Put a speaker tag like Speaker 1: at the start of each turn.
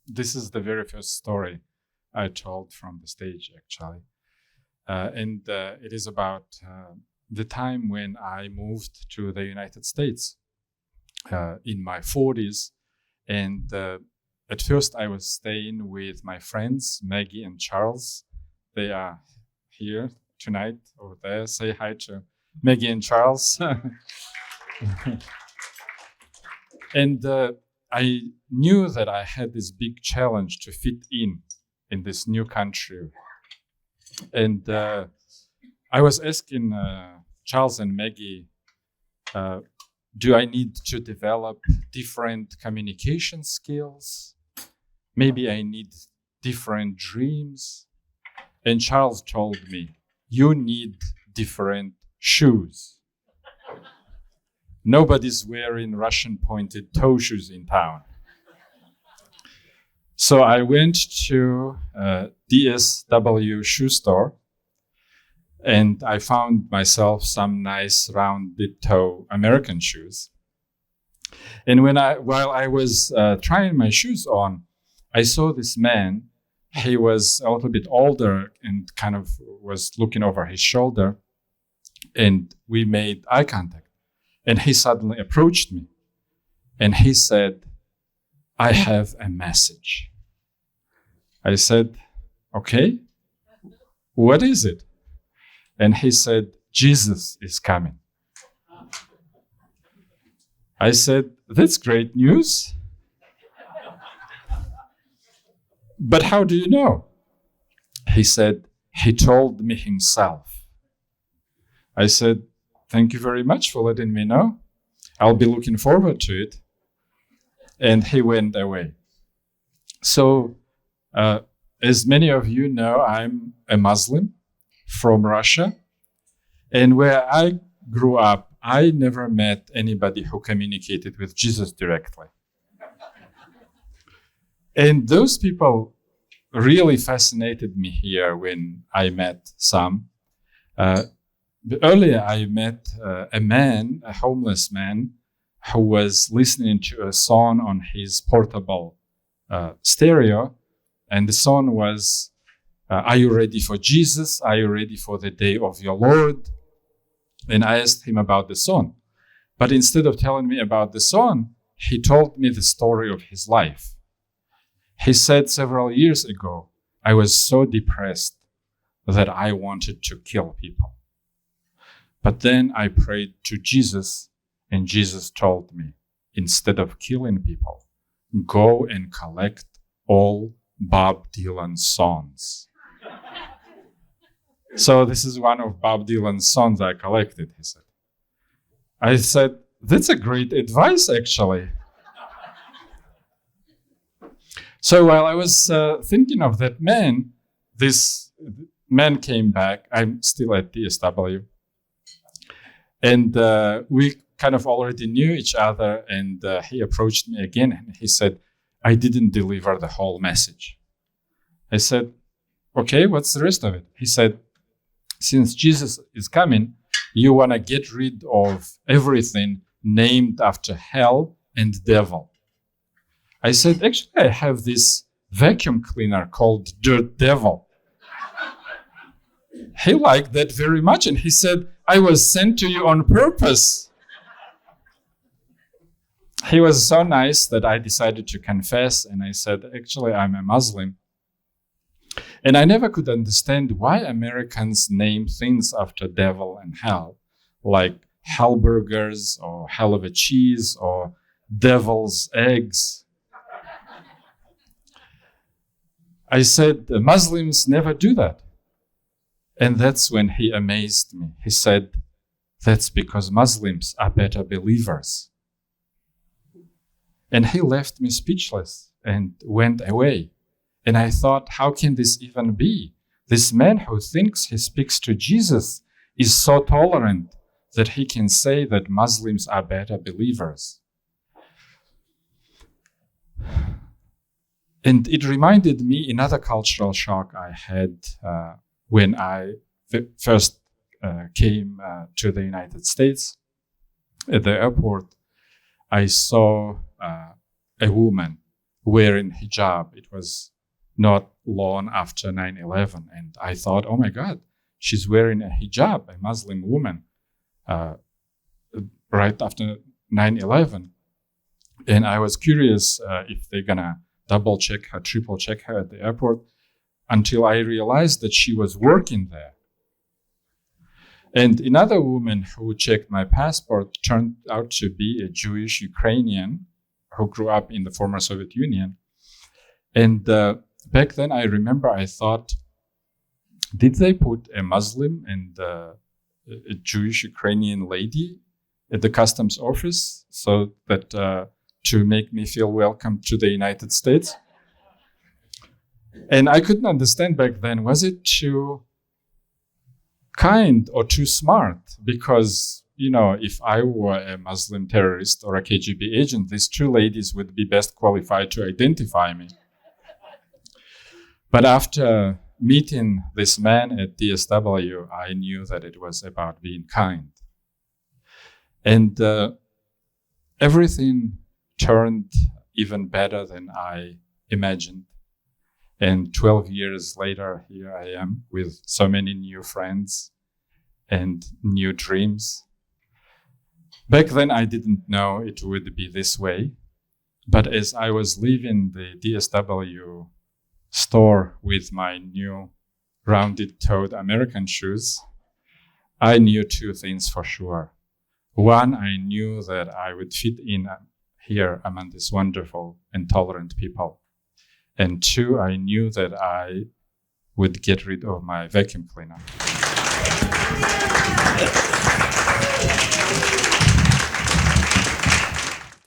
Speaker 1: this is the very first story I told from the stage, actually. And it is about the time when I moved to the United States in my 40s. And at first I was staying with my friends, Maggie and Charles. They are here tonight over there. Say hi to Maggie and Charles. And I knew that I had this big challenge to fit in this new country. And I was asking Charles and Maggie, do I need to develop different communication skills? Maybe I need different dreams. And Charles told me, you need different shoes. Nobody's wearing Russian pointed toe shoes in town. So I went to DSW shoe store and I found myself some nice rounded toe American shoes. And while I was trying my shoes on, I saw this man. He was a little bit older and kind of was looking over his shoulder, and we made eye contact. And he suddenly approached me and he said, I have a message. I said, okay, what is it? And he said, Jesus is coming. I said, that's great news. But how do you know? He said, he told me himself. I said, thank you very much for letting me know. I'll be looking forward to it. And he went away. So, as many of you know, I'm a Muslim from Russia. And where I grew up, I never met anybody who communicated with Jesus directly. And those people really fascinated me here when I met some. Earlier, I met a man, a homeless man, who was listening to a song on his portable stereo. And the song was, are you ready for Jesus? Are you ready for the day of your Lord? And I asked him about the song. But instead of telling me about the song, he told me the story of his life. He said several years ago, I was so depressed that I wanted to kill people. But then I prayed to Jesus, and Jesus told me, instead of killing people, go and collect all Bob Dylan songs. So this is one of Bob Dylan's songs I collected, he said. I said, that's a great advice, actually. So while I was thinking of that man, this man came back. I'm still at DSW. And we kind of already knew each other, and he approached me again and he said, I didn't deliver the whole message. I said, okay, what's the rest of it? He said, since Jesus is coming, you want to get rid of everything named after hell and devil. I said, actually, I have this vacuum cleaner called Dirt Devil. He liked that very much, and he said, I was sent to you on purpose. He was so nice that I decided to confess, and I said, actually, I'm a Muslim. And I never could understand why Americans name things after devil and hell, like Hellburgers or Hell of a Cheese or Devil's Eggs. I said, the Muslims never do that. And that's when he amazed me. He said, that's because Muslims are better believers. And he left me speechless and went away. And I thought, how can this even be? This man who thinks he speaks to Jesus is so tolerant that he can say that Muslims are better believers. And it reminded me another cultural shock I had when I first came to the United States. At the airport, I saw a woman wearing hijab. It was not long after 9/11. And I thought, oh my God, she's wearing a hijab, a Muslim woman, right after 9/11. And I was curious if they're gonna double check her, triple check her at the airport, until I realized that she was working there. And another woman who checked my passport turned out to be a Jewish Ukrainian who grew up in the former Soviet Union. And back then, I remember I thought, did they put a Muslim and a Jewish Ukrainian lady at the customs office so that to make me feel welcome to the United States? And I couldn't understand back then, was it too kind or too smart? Because, if I were a Muslim terrorist or a KGB agent, these two ladies would be best qualified to identify me. But after meeting this man at DSW, I knew that it was about being kind. And everything turned even better than I imagined. And 12 years later, here I am with so many new friends and new dreams. Back then, I didn't know it would be this way. But as I was leaving the DSW store with my new rounded-toed American shoes, I knew two things for sure. One, I knew that I would fit in here among these wonderful and tolerant people. And two, I knew that I would get rid of my vacuum cleaner.